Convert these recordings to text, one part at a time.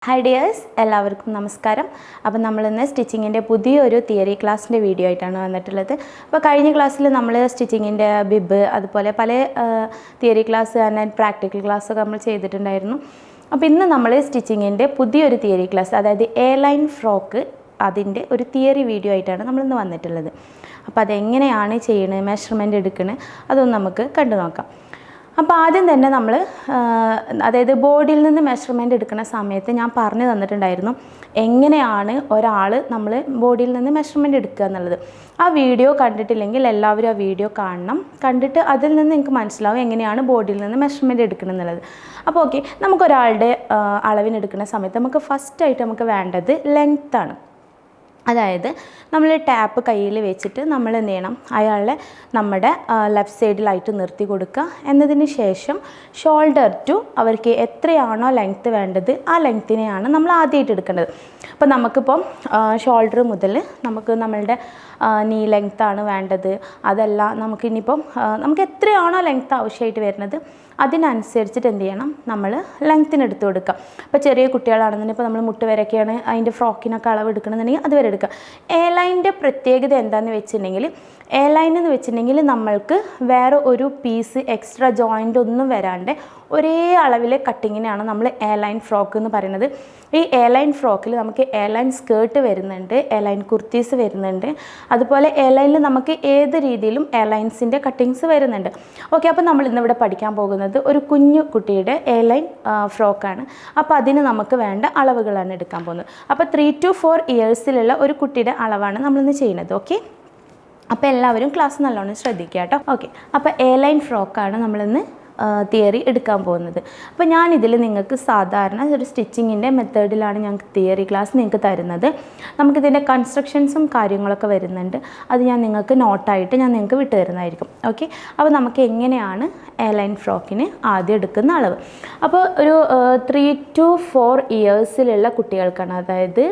Hi dears, എല്ലാവർക്കും നമസ്കാരം. അപ്പോൾ നമ്മളിന്ന് സ്റ്റിച്ചിങ്ങിൻ്റെ പുതിയൊരു തിയറി ക്ലാസ്സിൻ്റെ വീഡിയോ ആയിട്ടാണ് വന്നിട്ടുള്ളത്. അപ്പോൾ കഴിഞ്ഞ ക്ലാസ്സിൽ നമ്മൾ സ്റ്റിച്ചിങ്ങിൻ്റെ ബിബ് അതുപോലെ പല തിയറി ക്ലാസ് ആൻഡ് പ്രാക്ടിക്കൽ ക്ലാസ്സൊക്കെ നമ്മൾ ചെയ്തിട്ടുണ്ടായിരുന്നു. അപ്പോൾ ഇന്ന് നമ്മൾ സ്റ്റിച്ചിങ്ങിൻ്റെ പുതിയൊരു തിയറി ക്ലാസ്, അതായത് എ ലൈൻ ഫ്രോക്ക്, അതിൻ്റെ ഒരു തിയറി വീഡിയോ ആയിട്ടാണ് നമ്മളിന്ന് വന്നിട്ടുള്ളത്. അപ്പോൾ അതെങ്ങനെയാണ് ചെയ്യുന്നത്, മെഷർമെൻറ്റ് എടുക്കുന്നത്, അതൊന്ന് നമുക്ക് കണ്ടു നോക്കാം. അപ്പോൾ ആദ്യം തന്നെ നമ്മൾ അതായത് ബോഡിയിൽ നിന്ന് മെഷർമെൻറ്റ് എടുക്കുന്ന സമയത്ത് ഞാൻ പറഞ്ഞു തന്നിട്ടുണ്ടായിരുന്നു എങ്ങനെയാണ് ഒരാൾ നമ്മൾ ബോഡിയിൽ നിന്ന് മെഷർമെൻറ്റ് എടുക്കുക എന്നുള്ളത്. ആ വീഡിയോ കണ്ടിട്ടില്ലെങ്കിൽ എല്ലാവരും ആ വീഡിയോ കാണണം. കണ്ടിട്ട് അതിൽ നിന്ന് നിങ്ങൾക്ക് മനസ്സിലാവും എങ്ങനെയാണ് ബോഡിയിൽ നിന്ന് മെഷർമെൻറ്റ് എടുക്കണം എന്നുള്ളത്. അപ്പോൾ ഓക്കെ, നമുക്കൊരാളുടെ അളവിനെടുക്കുന്ന സമയത്ത് നമുക്ക് ഫസ്റ്റായിട്ട് നമുക്ക് വേണ്ടത് ലെങ്ത്താണ്. അതായത് നമ്മൾ ടാപ്പ് കയ്യിൽ വെച്ചിട്ട് നമ്മൾ എന്ത് ചെയ്യണം, അയാളെ നമ്മുടെ ലെഫ്റ്റ് സൈഡിലായിട്ട് നിർത്തി കൊടുക്കുക. എന്നതിന് ശേഷം ഷോൾഡർ ടു അവർക്ക് എത്രയാണോ ലെങ്ത്ത് വേണ്ടത് ആ ലെങ്ത്തിനെയാണ് നമ്മൾ ആദ്യമായിട്ട് എടുക്കേണ്ടത്. അപ്പോൾ നമുക്കിപ്പം ഷോൾഡർ മുതൽ നമുക്ക് നമ്മളുടെ നീ ലെങ്ത്താണ് വേണ്ടത്. അതല്ല നമുക്കിനിയിപ്പം നമുക്ക് എത്രയാണോ ലെങ്ത്ത് ആവശ്യമായിട്ട് വരുന്നത് അതിനനുസരിച്ചിട്ട് എന്ത് ചെയ്യണം, നമ്മൾ ലെങ്ത്തിന് എടുത്ത് കൊടുക്കുക. ഇപ്പോൾ ചെറിയ കുട്ടികളാണെന്നുണ്ടെങ്കിൽ ഇപ്പോൾ നമ്മൾ മുട്ട് വരെയൊക്കെയാണ് അതിൻ്റെ ഫ്രോക്കിനൊക്കെ അളവ് എടുക്കണമെന്നുണ്ടെങ്കിൽ അതുവരെ എടുക്കുക. എ ലൈനിൻ്റെ പ്രത്യേകത എന്താണെന്ന് വെച്ചിട്ടുണ്ടെങ്കിൽ, എ ലൈൻ എന്ന് വെച്ചിട്ടുണ്ടെങ്കിൽ നമ്മൾക്ക് വേറെ ഒരു പീസ് എക്സ്ട്രാ ജോയിൻ്റ് ഒന്നും വരാണ്ട് ഒരേ അളവിലെ കട്ടിങ്ങിനാണ് നമ്മൾ എ ലൈൻ ഫ്രോക്ക് എന്ന് പറയുന്നത്. ഈ എ ലൈൻ ഫ്രോക്കിൽ നമുക്ക് എ ലൈൻ സ്കേർട്ട് വരുന്നുണ്ട്, എ ലൈൻ കുർത്തീസ് വരുന്നുണ്ട്, അതുപോലെ എ ലൈനിൽ നമുക്ക് ഏത് രീതിയിലും എ ലൈൻസിൻ്റെ കട്ടിങ്സ് വരുന്നുണ്ട്. ഓക്കെ, അപ്പോൾ നമ്മൾ ഇന്നിവിടെ പഠിക്കാൻ പോകുന്നത് ഒരു കുഞ്ഞു കുട്ടിയുടെ എ ലൈൻ ഫ്രോക്കാണ്. അപ്പോൾ അതിന് നമുക്ക് വേണ്ട അളവുകളാണ് എടുക്കാൻ പോകുന്നത്. അപ്പോൾ 3 to 4 ഇയേഴ്സിലുള്ള ഒരു കുട്ടിയുടെ അളവാണ് നമ്മളിന്ന് ചെയ്യുന്നത്. ഓക്കെ, അപ്പോൾ എല്ലാവരും ക്ലാസ് നല്ലോണം ശ്രദ്ധിക്കുക കേട്ടോ. ഓക്കെ, അപ്പോൾ എ ലൈൻ ഫ്രോക്കാണ് നമ്മളിന്ന് തിയറി എടുക്കാൻ പോകുന്നത്. അപ്പോൾ ഞാനിതിൽ നിങ്ങൾക്ക് സാധാരണ ഒരു സ്റ്റിച്ചിങ്ങിൻ്റെ മെത്തേഡിലാണ് ഞങ്ങൾക്ക് തിയറി ക്ലാസ് നിങ്ങൾക്ക് തരുന്നത്. നമുക്കിതിൻ്റെ കൺസ്ട്രക്ഷൻസും കാര്യങ്ങളൊക്കെ വരുന്നുണ്ട്. അത് ഞാൻ നിങ്ങൾക്ക് നോട്ടായിട്ട് ഞാൻ നിങ്ങൾക്ക് വിട്ടു തരുന്നതായിരിക്കും. ഓക്കെ, അപ്പോൾ നമുക്ക് എങ്ങനെയാണ് എ ലൈൻ ഫ്രോക്കിന് ആദ്യം എടുക്കുന്ന അളവ്. അപ്പോൾ ഒരു 3 to 4 ഇയേഴ്സിലുള്ള കുട്ടികൾക്കാണ്, അതായത്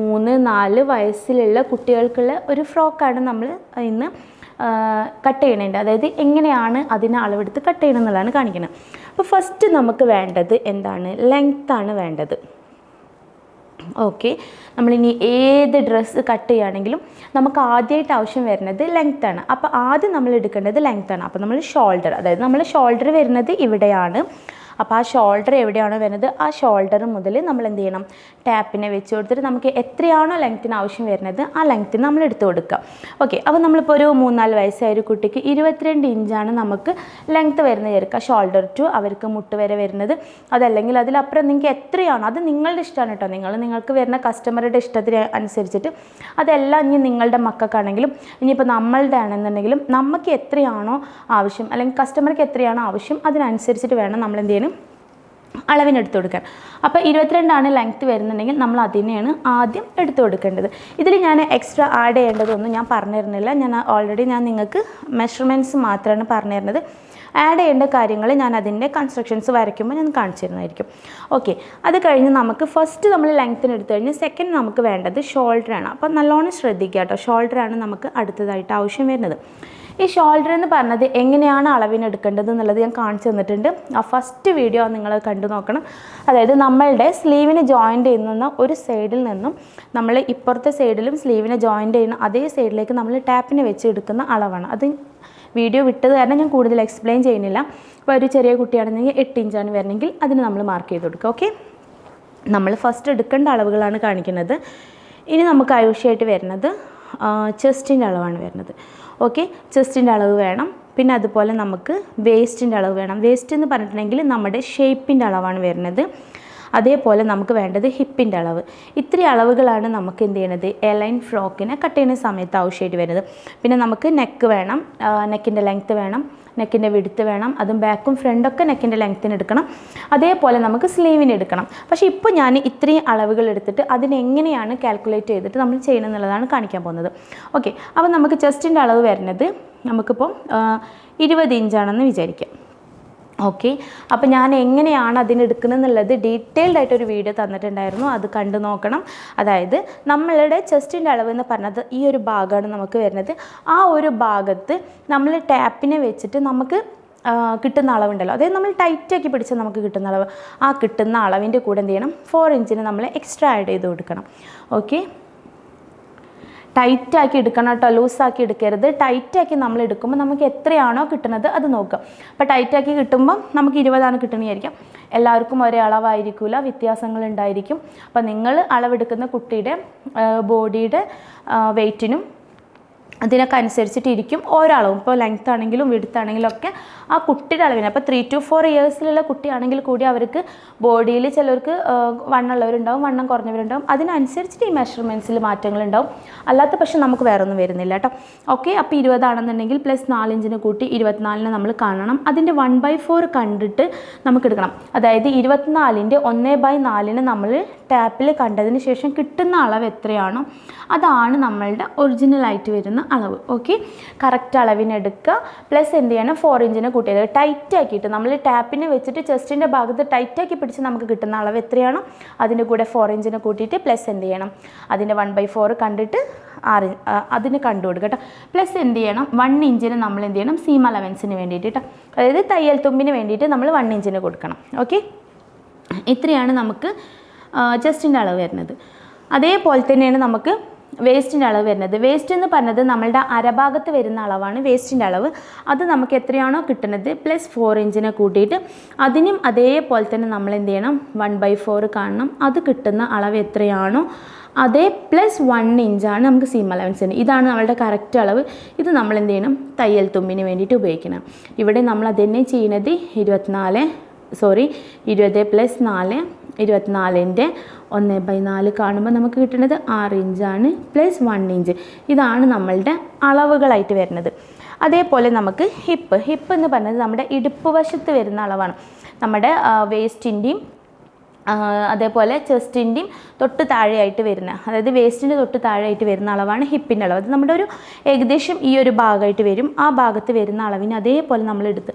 3-4 വയസ്സിലുള്ള കുട്ടികൾക്കുള്ള ഒരു ഫ്രോക്കാണ് നമ്മൾ ഇന്ന് കട്ട് ചെയ്യണേണ്ടത്. അതായത് എങ്ങനെയാണ് അതിന് അളവെടുത്ത് കട്ട് ചെയ്യണം എന്നുള്ളതാണ് കാണിക്കുന്നത്. അപ്പോൾ ഫസ്റ്റ് നമുക്ക് വേണ്ടത് എന്താണ്, ലെങ്ത്താണ് വേണ്ടത്. ഓക്കെ, നമ്മളിനി ഏത് ഡ്രസ്സ് കട്ട് ചെയ്യുകയാണെങ്കിലും നമുക്ക് ആദ്യമായിട്ട് ആവശ്യം വരുന്നത് ലെങ്ത്താണ്. അപ്പോൾ ആദ്യം നമ്മൾ എടുക്കേണ്ടത് ലെങ്ത്താണ്. അപ്പോൾ നമ്മൾ ഷോൾഡർ, അതായത് നമ്മൾ ഷോൾഡർ വരുന്നത് ഇവിടെയാണ്. അപ്പോൾ ആ ഷോൾഡർ എവിടെയാണോ വരുന്നത് ആ ഷോൾഡർ മുതൽ നമ്മൾ എന്ത് ചെയ്യണം, ടാപ്പിനെ വെച്ച് കൊടുത്തിട്ട് നമുക്ക് എത്രയാണോ ലെങ്ത്തിന് ആവശ്യം വരുന്നത് ആ ലെങ്ത്തിന് നമ്മൾ എടുത്ത് കൊടുക്കുക. ഓക്കെ, അപ്പോൾ നമ്മളിപ്പോൾ ഒരു 3-4 വയസ്സായ ഒരു കുട്ടിക്ക് 22 ഇഞ്ചാണ് നമുക്ക് ലെങ്ത്ത് വരുന്നത് ചേർക്കുക. ഷോൾഡർ ടു അവർക്ക് മുട്ട് വരെ വരുന്നത്. അതല്ലെങ്കിൽ അതിലപ്പുറം നിങ്ങൾക്ക് എത്രയാണോ അത് നിങ്ങളുടെ ഇഷ്ടമാണ് കേട്ടോ. നിങ്ങൾക്ക് വരുന്ന കസ്റ്റമറുടെ ഇഷ്ടത്തിന് അനുസരിച്ചിട്ട് അതെല്ലാം ഇനി നിങ്ങളുടെ മക്കൾക്കാണെങ്കിലും ഇനിയിപ്പോൾ നമ്മളുടെ ആണെന്നുണ്ടെങ്കിലും നമുക്ക് എത്രയാണോ ആവശ്യം അല്ലെങ്കിൽ കസ്റ്റമർക്ക് എത്രയാണോ ആവശ്യം അതിനനുസരിച്ചിട്ട് വേണം നമ്മൾ എന്ത് ചെയ്യണം, അളവിനെടുത്ത് കൊടുക്കാൻ. അപ്പോൾ 22 ലെങ്ത്ത് വരുന്നുണ്ടെങ്കിൽ നമ്മൾ അതിനെയാണ് ആദ്യം എടുത്തു കൊടുക്കേണ്ടത്. ഇതിൽ ഞാൻ എക്സ്ട്രാ ആഡ് ചെയ്യേണ്ടതൊന്നും ഞാൻ പറഞ്ഞു തരുന്നില്ല. ഓൾറെഡി ഞാൻ നിങ്ങൾക്ക് മെഷർമെൻറ്റ്സ് മാത്രമാണ് പറഞ്ഞു തരുന്നത്. ആഡ് ചെയ്യേണ്ട കാര്യങ്ങൾ ഞാൻ അതിൻ്റെ കൺസ്ട്രക്ഷൻസ് വരയ്ക്കുമ്പോൾ ഞാൻ കാണിച്ചു തരുന്നതായിരിക്കും. ഓക്കെ, അത് കഴിഞ്ഞ് നമുക്ക് ഫസ്റ്റ് നമ്മൾ ലെങ്ത്തിന് എടുത്തു കഴിഞ്ഞ് സെക്കൻഡ് നമുക്ക് വേണ്ടത് ഷോൾഡറാണ്. അപ്പോൾ നല്ലോണം ശ്രദ്ധിക്കുക കേട്ടോ, ഷോൾഡറാണ് നമുക്ക് അടുത്തതായിട്ട് ആവശ്യം വരുന്നത്. ഈ ഷോൾഡർ എന്ന് പറഞ്ഞത് എങ്ങനെയാണ് അളവിനെടുക്കേണ്ടത് എന്നുള്ളത് ഞാൻ കാണിച്ചു തന്നിട്ടുണ്ട്. ആ ഫസ്റ്റ് വീഡിയോ നിങ്ങൾ കണ്ടു നോക്കണം. അതായത് നമ്മളുടെ സ്ലീവിന് ജോയിൻ്റ് ചെയ്യുന്ന ഒരു സൈഡിൽ നിന്നും നമ്മൾ ഇപ്പുറത്തെ സൈഡിലും സ്ലീവിനെ ജോയിൻ്റ് ചെയ്യുന്ന അതേ സൈഡിലേക്ക് നമ്മൾ ടാപ്പിന് വെച്ച് എടുക്കുന്ന അളവാണ്. അത് വീഡിയോ വിട്ടത് കാരണം ഞാൻ കൂടുതൽ എക്സ്പ്ലെയിൻ ചെയ്യുന്നില്ല. ഇപ്പോൾ ഒരു ചെറിയ കുട്ടിയാണെന്നെങ്കിൽ 8 ഇഞ്ചാണ് വരണമെങ്കിൽ അതിന് നമ്മൾ മാർക്ക് ചെയ്ത് കൊടുക്കുക. ഓക്കെ, നമ്മൾ ഫസ്റ്റ് എടുക്കേണ്ട അളവുകളാണ് കാണിക്കുന്നത്. ഇനി നമുക്ക് ആവശ്യമായിട്ട് വരുന്നത് ചെസ്റ്റിൻ്റെ അളവാണ് വരുന്നത്. ഓക്കെ, ചെസ്റ്റിൻ്റെ അളവ് വേണം. പിന്നെ അതുപോലെ നമുക്ക് വേസ്റ്റിൻ്റെ അളവ് വേണം. വേസ്റ്റ് എന്ന് പറഞ്ഞിട്ടുണ്ടെങ്കിൽ നമ്മുടെ ഷേപ്പിൻ്റെ അളവാണ് വരുന്നത്. അതേപോലെ നമുക്ക് വേണ്ടത് ഹിപ്പിൻ്റെ അളവ്. ഇത്രയും അളവുകളാണ് നമുക്ക് എന്ത് ചെയ്യണത്, എ ലൈൻ ഫ്രോക്കിനെ കട്ട് ചെയ്യുന്ന സമയത്ത് ആവശ്യമായിട്ട് വരുന്നത്. പിന്നെ നമുക്ക് നെക്ക് വേണം, നെക്കിൻ്റെ ലെങ്ത്ത് വേണം, നെക്കിൻ്റെ വിടുത്ത് വേണം, അതും ബാക്കും ഫ്രണ്ടൊക്കെ നെക്കിൻ്റെ ലെങ്ത്തിന് എടുക്കണം. അതേപോലെ നമുക്ക് സ്ലീവിന് എടുക്കണം. പക്ഷേ ഇപ്പോൾ ഞാൻ ഇത്രയും അളവുകൾ എടുത്തിട്ട് അതിനെങ്ങനെയാണ് കാൽക്കുലേറ്റ് ചെയ്തിട്ട് നമ്മൾ ചെയ്യണം എന്നുള്ളതാണ് കാണിക്കാൻ പോകുന്നത്. ഓക്കെ, അപ്പോൾ നമുക്ക് ചെസ്റ്റിൻ്റെ അളവ് വരുന്നത് നമുക്കിപ്പം 20 ഇഞ്ചാണെന്ന് വിചാരിക്കാം. ഓക്കെ, അപ്പോൾ ഞാൻ എങ്ങനെയാണ് അതിനെടുക്കുന്നത് എന്നുള്ളത് ഡീറ്റെയിൽഡ് ആയിട്ടൊരു വീഡിയോ തന്നിട്ടുണ്ടായിരുന്നു, അത് കണ്ടു നോക്കണം. അതായത് നമ്മളുടെ ചെസ്റ്റിൻ്റെ അളവ് എന്ന് പറഞ്ഞത് ഈ ഒരു ഭാഗമാണ് നമുക്ക് വരുന്നത്. ആ ഒരു ഭാഗത്ത് നമ്മൾ ടാപ്പിനെ വെച്ചിട്ട് നമുക്ക് കിട്ടുന്ന അളവുണ്ടല്ലോ, അതായത് നമ്മൾ ടൈറ്റാക്കി പിടിച്ചാൽ നമുക്ക് കിട്ടുന്ന അളവ്, ആ കിട്ടുന്ന അളവിൻ്റെ കൂടെ എന്ത് ചെയ്യണം, 4 ഇഞ്ചിന് നമ്മൾ എക്സ്ട്രാ ആഡ് ചെയ്ത് കൊടുക്കണം. ഓക്കെ, ടൈറ്റാക്കി എടുക്കണം കേട്ടോ, ലൂസാക്കി എടുക്കരുത്. ടൈറ്റാക്കി നമ്മൾ എടുക്കുമ്പോൾ നമുക്ക് എത്രയാണോ കിട്ടുന്നത് അത് നോക്കുക. അപ്പോൾ ടൈറ്റാക്കി കിട്ടുമ്പം നമുക്ക് 20 കിട്ടണമായിരിക്കും. എല്ലാവർക്കും ഒരേ അളവായിരിക്കില്ല, വ്യത്യാസങ്ങൾ ഉണ്ടായിരിക്കും. അപ്പോൾ നിങ്ങൾ അളവെടുക്കുന്ന കുട്ടിയുടെ ബോഡിയുടെ വെയ്റ്റിനും അതിനൊക്കെ അനുസരിച്ചിട്ടിരിക്കും ഓരോ അളവും. ഇപ്പോൾ ലെങ്ത് ആണെങ്കിലും വിഡ്ത്ത് ആണെങ്കിലും ഒക്കെ ആ കുട്ടിയുടെ അളവിന്. അപ്പോൾ 3 to 4 ഇയേഴ്സിലുള്ള കുട്ടിയാണെങ്കിൽ കൂടി അവർക്ക് ബോഡിയിൽ ചിലർക്ക് വണ്ണമുള്ളവരുണ്ടാവും, വണ്ണം കുറഞ്ഞവരുണ്ടാവും. അതിനനുസരിച്ചിട്ട് ഈ മെഷർമെൻറ്റ്സിൽ മാറ്റങ്ങളുണ്ടാവും. അല്ലാത്ത പക്ഷെ നമുക്ക് വേറെ ഒന്നും വരുന്നില്ല കേട്ടോ. ഓക്കെ, അപ്പോൾ 20 ആണെന്നുണ്ടെങ്കിൽ പ്ലസ് 4 ഇഞ്ചിന് കൂട്ടി 24 നമ്മൾ കാണണം. അതിൻ്റെ 1/4 കണ്ടിട്ട് നമുക്ക് എടുക്കണം. അതായത് 24ൻ്റെ 1/4 നമ്മൾ ടാപ്പിൽ കണ്ടതിന് ശേഷം കിട്ടുന്ന അളവ് എത്രയാണോ അതാണ് നമ്മളുടെ ഒറിജിനലായിട്ട് വരുന്ന അളവ്. Okay, correct അളവിനെടുക്കുക. പ്ലസ് എന്ത് ചെയ്യണം, 4 ഇഞ്ചിനെ കൂട്ടിയത് ടൈറ്റ് ആക്കിയിട്ട് നമ്മൾ ടാപ്പിനെ വെച്ചിട്ട് ചെസ്റ്റിൻ്റെ ഭാഗത്ത് ടൈറ്റാക്കി പിടിച്ച് നമുക്ക് കിട്ടുന്ന അളവ് എത്രയാണോ അതിൻ്റെ കൂടെ 4 ഇഞ്ചിനെ കൂട്ടിയിട്ട് പ്ലസ് എന്ത് ചെയ്യണം, അതിൻ്റെ 1/4 കണ്ടിട്ട് അതിന് കണ്ടു കൊടുക്കുക കേട്ടോ. പ്ലസ് എന്ത് ചെയ്യണം, 1 ഇഞ്ചിന് നമ്മൾ എന്ത് ചെയ്യണം, സീം അലവൻസിന് വേണ്ടിയിട്ട് കേട്ടോ, അതായത് തയ്യൽ തുമ്പിന് വേണ്ടിയിട്ട് നമ്മൾ 1 ഇഞ്ചിന് കൊടുക്കണം. ഓക്കെ, ഇത്രയാണ് നമുക്ക് ചെസ്റ്റിൻ്റെ അളവ് വരുന്നത്. അതേപോലെ തന്നെയാണ് നമുക്ക് വേസ്റ്റിൻ്റെ അളവ് വരുന്നത്. വേസ്റ്റ് എന്ന് പറഞ്ഞത് നമ്മളുടെ അരഭാഗത്ത് വരുന്ന അളവാണ് വേസ്റ്റിൻ്റെ അളവ്. അത് നമുക്ക് എത്രയാണോ കിട്ടുന്നത് പ്ലസ് 4 ഇഞ്ചിനെ കൂട്ടിയിട്ട് അതിനും അതേപോലെ തന്നെ നമ്മൾ എന്ത് ചെയ്യണം, 1/4 കാണണം. അത് കിട്ടുന്ന അളവ് എത്രയാണോ അതേ പ്ലസ് 1 ഇഞ്ചാണ് നമുക്ക് സീം അലവൻസിന്. ഇതാണ് നമ്മളുടെ കറക്റ്റ് അളവ്. ഇത് നമ്മൾ എന്ത് ചെയ്യണം, തയ്യൽ തുമ്പിന് വേണ്ടിയിട്ട് ഉപയോഗിക്കണം. ഇവിടെ നമ്മൾ അത് തന്നെ ചെയ്യുന്നത് 20 പ്ലസ് 4 24ൻ്റെ 1/4 കാണുമ്പോൾ നമുക്ക് കിട്ടുന്നത് 6 ഇഞ്ചാണ് പ്ലസ് 1 ഇഞ്ച്. ഇതാണ് നമ്മളുടെ അളവുകളായിട്ട് വരുന്നത്. അതേപോലെ നമുക്ക് ഹിപ്പ് എന്ന് പറയുന്നത് നമ്മുടെ ഇടുപ്പ് വശത്ത് വരുന്ന അളവാണ്. നമ്മുടെ വേസ്റ്റിൻ്റെയും അതേപോലെ ചെസ്റ്റിൻ്റെയും തൊട്ട് താഴെയായിട്ട് വരുന്ന, അതായത് വേസ്റ്റിൻ്റെ തൊട്ട് താഴെയായിട്ട് വരുന്ന അളവാണ് ഹിപ്പിൻ്റെ അളവ്. അത് നമ്മുടെ ഒരു ഏകദേശം ഈ ഒരു ഭാഗമായിട്ട് വരും. ആ ഭാഗത്ത് വരുന്ന അളവിന് അതേപോലെ നമ്മൾ എടുത്ത്.